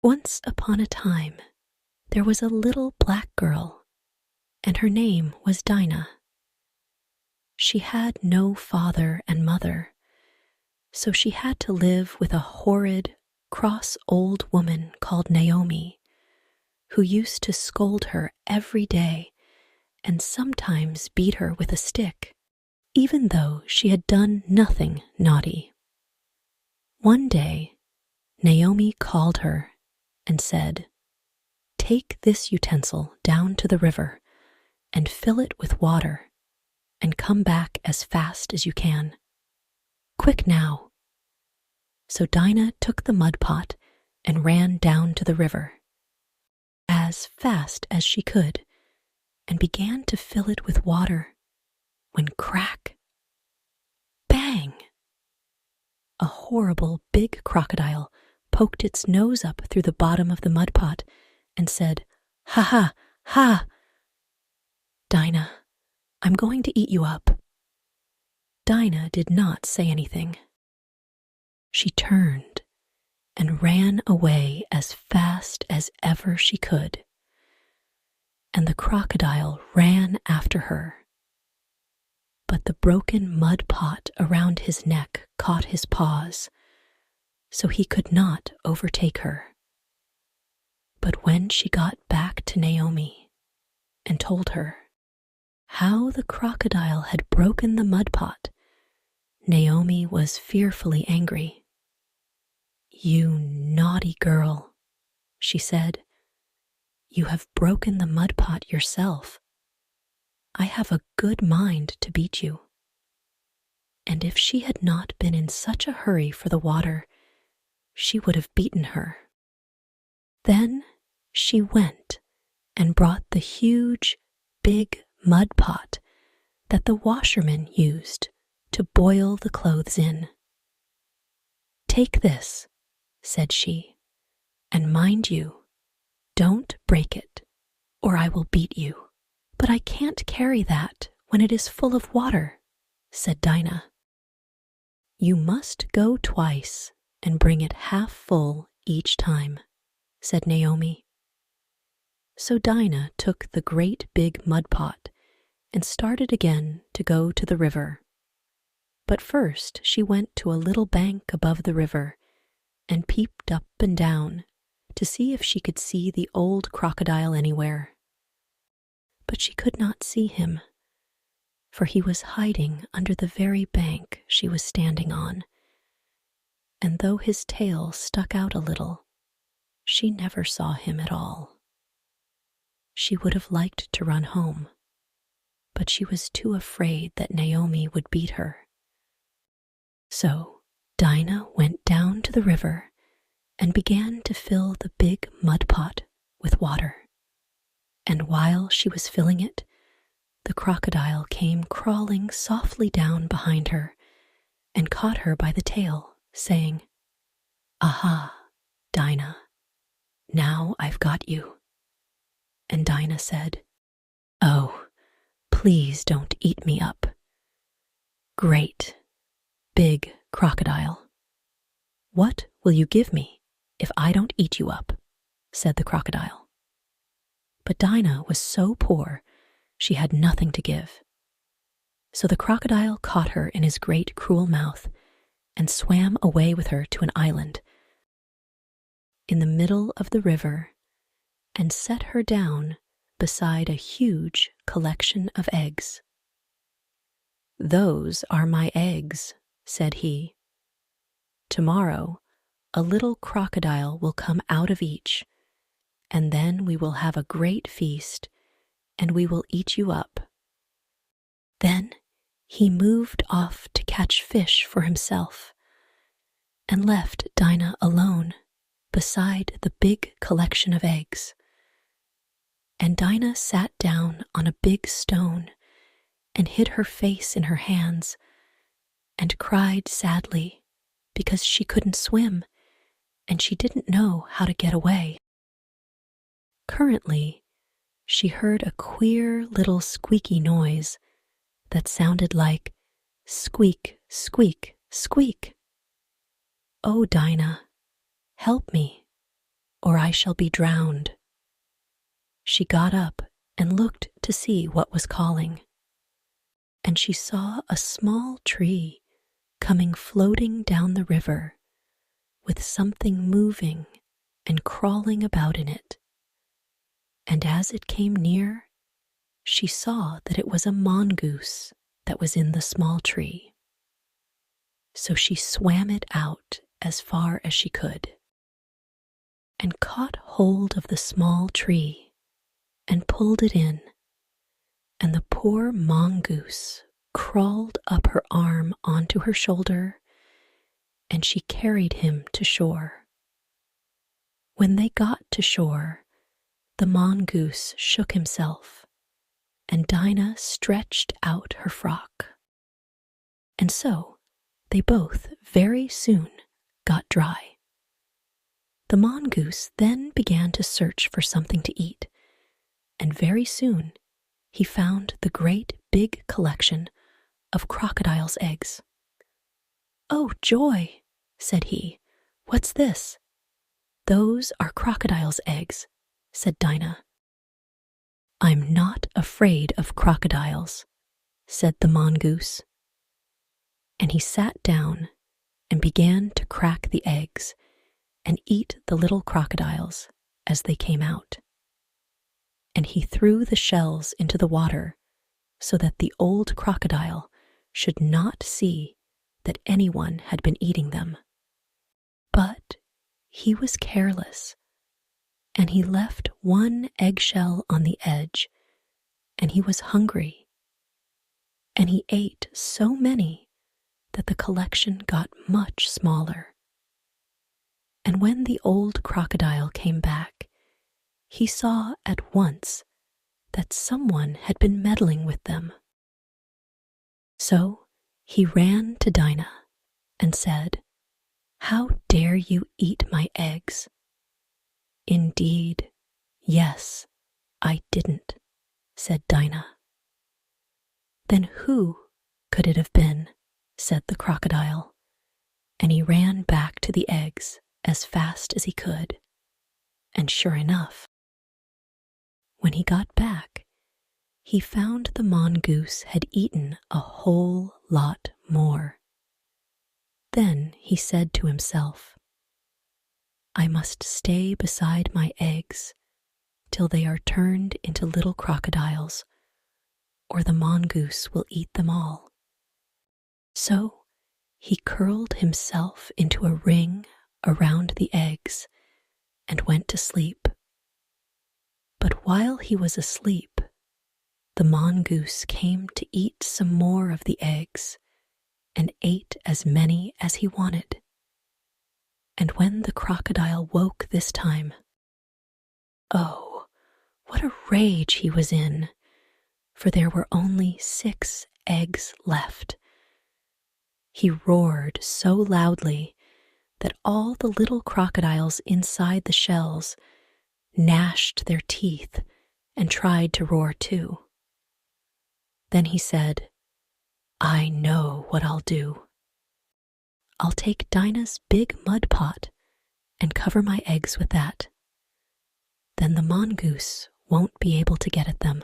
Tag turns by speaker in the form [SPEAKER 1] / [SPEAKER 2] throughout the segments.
[SPEAKER 1] Once upon a time, there was a little black girl, and her name was Dyna. She had no father and mother, so she had to live with a horrid, cross old woman called Naomi, who used to scold her every day and sometimes beat her with a stick, even though she had done nothing naughty. One day, Naomi called her and said, "Take this utensil down to the river and fill it with water, and come back as fast as you can. Quick now." So Dyna took the mud pot and ran down to the river as fast as she could and began to fill it with water when crack, bang! A horrible big crocodile poked its nose up through the bottom of the mud pot and said, "Ha ha, ha! Dyna, I'm going to eat you up." Dyna did not say anything. She turned and ran away as fast as ever she could, and the crocodile ran after her. But the broken mud pot around his neck caught his paws, so he could not overtake her. But when she got back to Naomi and told her how the crocodile had broken the mud pot, Naomi was fearfully angry. "You naughty girl," she said. "You have broken the mud pot yourself. I have a good mind to beat you." And if she had not been in such a hurry for the water, she would have beaten her. Then she went and brought the huge, big mud pot that the washerman used to boil the clothes in. "Take this," said she, "and mind you, don't break it, or I will beat you." "But I can't carry that when it is full of water," said Dyna. "You must go twice and bring it half full each time," said Naomi. So Dyna took the great big mud pot and started again to go to the river. But first she went to a little bank above the river and peeped up and down to see if she could see the old crocodile anywhere. But she could not see him, for he was hiding under the very bank she was standing on, and though his tail stuck out a little, she never saw him at all. She would have liked to run home, but she was too afraid that Naomi would beat her. So Dyna went down to the river and began to fill the big mud pot with water. And while she was filling it, the crocodile came crawling softly down behind her and caught her by the tail, saying, "Aha, Dyna, now I've got you." And Dyna said, "Oh, please don't eat me up. Great, big crocodile. What will you give me if I don't eat you up?" said the crocodile. But Dyna was so poor, she had nothing to give. So the crocodile caught her in his great cruel mouth and swam away with her to an island in the middle of the river and set her down beside a huge collection of eggs. "Those are my eggs," said he. "Tomorrow a little crocodile will come out of each, and then we will have a great feast, and we will eat you up." Then he moved off to catch fish for himself and left Dyna alone beside the big collection of eggs. And Dyna sat down on a big stone and hid her face in her hands and cried sadly because she couldn't swim and she didn't know how to get away. Currently, she heard a queer little squeaky noise that sounded like squeak, squeak, squeak. "Oh, Dyna, help me," or I shall be drowned." She got up and looked to see what was calling, and she saw a small tree coming floating down the river with something moving and crawling about in it. And as it came near, she saw that it was a mongoose that was in the small tree. So she swam it out as far as she could, and caught hold of the small tree and pulled it in, and the poor mongoose crawled up her arm onto her shoulder, and she carried him to shore. When they got to shore, the mongoose shook himself, and Dyna stretched out her frock. And so they both very soon got dry. The mongoose then began to search for something to eat, and very soon he found the great big collection of crocodile's eggs. "Oh, joy!" said he. "What's this?" "Those are crocodile's eggs," said Dyna. "I'm not afraid of crocodiles," said the mongoose. And he sat down and began to crack the eggs and eat the little crocodiles as they came out. And he threw the shells into the water so that the old crocodile should not see that anyone had been eating them. But he was careless, and he left one eggshell on the edge, and he was hungry. And he ate so many that the collection got much smaller. And when the old crocodile came back, he saw at once that someone had been meddling with them. So he ran to Dyna and said, "How dare you eat my eggs?" "Indeed, yes, I didn't," said Dyna. "Then who could it have been?" said the crocodile, and he ran back to the eggs as fast as he could. And sure enough, when he got back, he found the mongoose had eaten a whole lot more. Then he said to himself, "I must stay beside my eggs till they are turned into little crocodiles, or the mongoose will eat them all." So he curled himself into a ring around the eggs and went to sleep. But while he was asleep, the mongoose came to eat some more of the eggs and ate as many as he wanted. And when the crocodile woke this time, oh, what a rage he was in, for there were only 6 eggs left. He roared so loudly that all the little crocodiles inside the shells gnashed their teeth and tried to roar too. Then he said, "I know what I'll do. I'll take Dyna's big mud pot and cover my eggs with that. Then the mongoose won't be able to get at them."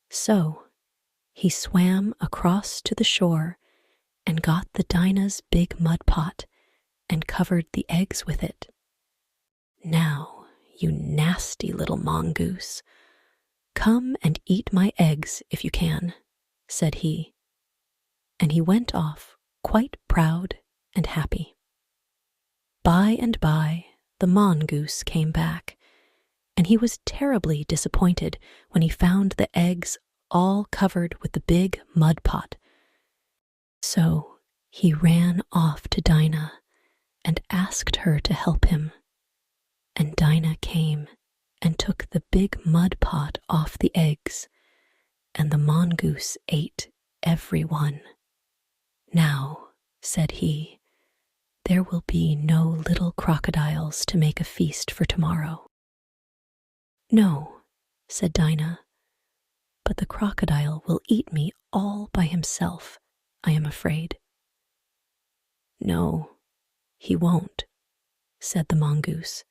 [SPEAKER 1] So he swam across to the shore and got the Dyna's big mud pot and covered the eggs with it. "Now, you nasty little mongoose, come and eat my eggs if you can," said he, and he went off quite proud and happy. By and by, the mongoose came back, and he was terribly disappointed when he found the eggs all covered with the big mud pot. So he ran off to Dyna and asked her to help him. And Dyna came and took the big mud pot off the eggs, and the mongoose ate every one. "Now," said he, "there will be no little crocodiles to make a feast for tomorrow." "No," said Dyna, "but the crocodile will eat me all by himself, I am afraid." "No, he won't," said the mongoose.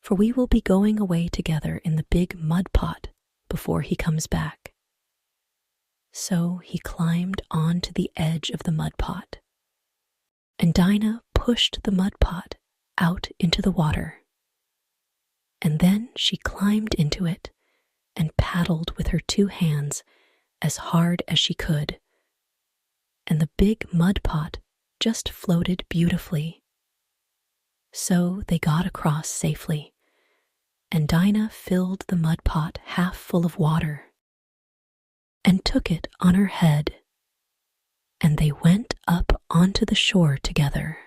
[SPEAKER 1] for we will be going away together in the big mud pot before he comes back." So he climbed onto the edge of the mud pot, and Dinah pushed the mud pot out into the water. And then she climbed into it and paddled with her 2 hands as hard as she could, and the big mud pot just floated beautifully. So they got across safely, and Dinah filled the mud pot half full of water and took it on her head, and they went up onto the shore together.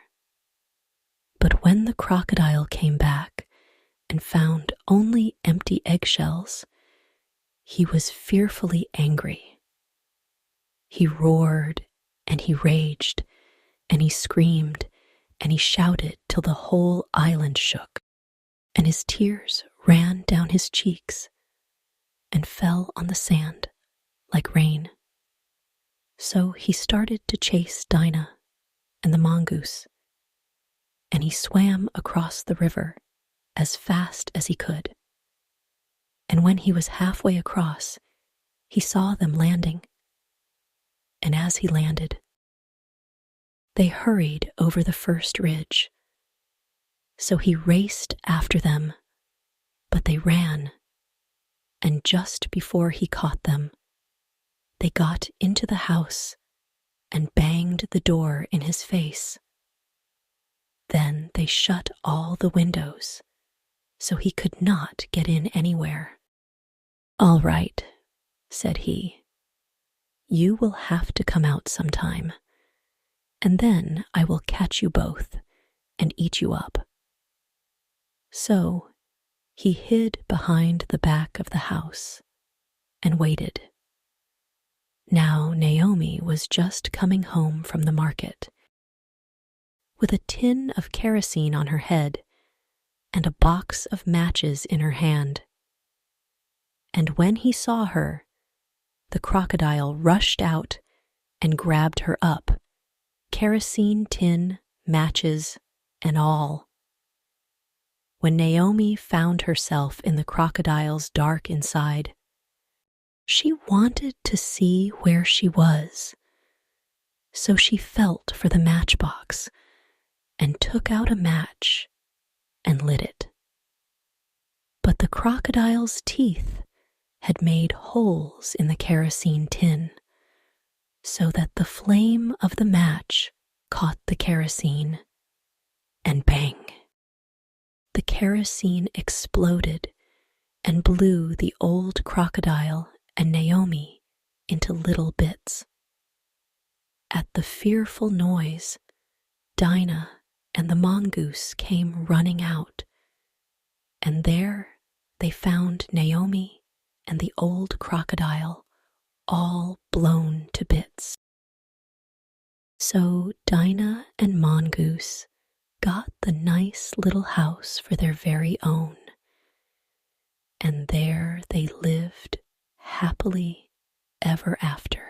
[SPEAKER 1] But when the crocodile came back and found only empty eggshells, he was fearfully angry. He roared and he raged and he screamed and he shouted till the whole island shook, and his tears ran down his cheeks and fell on the sand like rain. So he started to chase Dinah and the mongoose, and he swam across the river as fast as he could. And when he was halfway across, he saw them landing. And as he landed, they hurried over the first ridge. So he raced after them, but they ran, and just before he caught them, they got into the house and banged the door in his face. Then they shut all the windows, so he could not get in anywhere. "All right," said he. "You will have to come out sometime, and then I will catch you both and eat you up." So he hid behind the back of the house and waited. Now Naomi was just coming home from the market, with a tin of kerosene on her head and a box of matches in her hand. And when he saw her, the crocodile rushed out and grabbed her up, kerosene tin, matches, and all. When Naomi found herself in the crocodile's dark inside, she wanted to see where she was. So she felt for the matchbox and took out a match and lit it. But the crocodile's teeth had made holes in the kerosene tin, so that the flame of the match caught the kerosene, and bang! The kerosene exploded and blew the old crocodile and Naomi into little bits. At the fearful noise, Dinah and the mongoose came running out, and there they found Naomi and the old crocodile all blown to bits. So Dinah and Mongoose got the nice little house for their very own, and there they lived happily ever after.